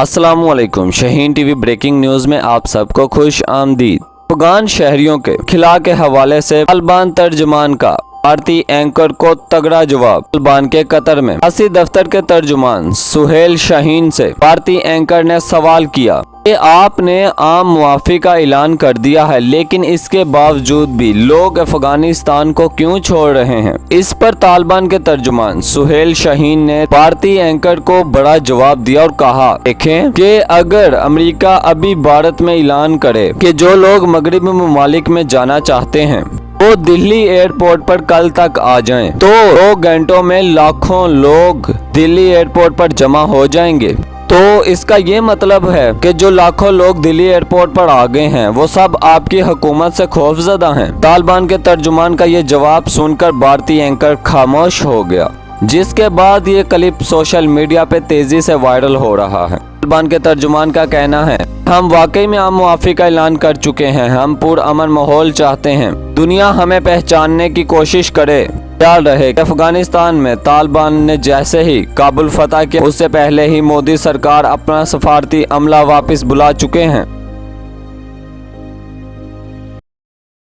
अस्सलाम वालेकुम। Shaheen TV breaking news में आप सबको खुश आमदीद। अफगान शहरियों के खिला के हवाले से तालिबान तर्जुमान का भारतीय एंकर को तगड़ा जवाब। तालिबान के कतर में सियासी दफ्तर के तर्जुमान सुहेल शाहीन से भारतीय एंकर ने सवाल किया कि आपने आम मुआफ़ी का ऐलान कर दिया है, लेकिन इसके बावजूद भी लोग अफगानिस्तान को क्यों छोड़ रहे हैं। इस पर तालिबान के तर्जुमान सुहेल शाहीन ने भारतीय एंकर को बड़ा जवाब दिया और कहा, देखें कि अगर अमेरिका अभी भारत में ऐलान करे कि जो लोग मगरबी ममालिक में जाना चाहते हैं वो दिल्ली एयरपोर्ट पर कल तक आ जाएं, तो 2 घंटों में लाखों लोग दिल्ली एयरपोर्ट पर जमा हो जाएंगे। तो इसका ये मतलब है कि जो लाखों लोग दिल्ली एयरपोर्ट पर आ गए हैं वो सब आपकी हुकूमत से खौफजदा हैं। तालिबान के तर्जुमान का ये जवाब सुनकर भारतीय एंकर खामोश हो गया, जिसके बाद ये क्लिप सोशल मीडिया पे तेजी से वायरल हो रहा है। तालिबान के तर्जुमान का कहना है, हम वाकई में आम मुआफ़ी का ऐलान कर चुके हैं। हम पुरअमन माहौल चाहते हैं। दुनिया हमें पहचानने की कोशिश करे। ख्याल रहे कि अफगानिस्तान में तालिबान ने जैसे ही काबुल फतह किया, उससे पहले ही मोदी सरकार अपना सफारती अमला वापस बुला चुके हैं।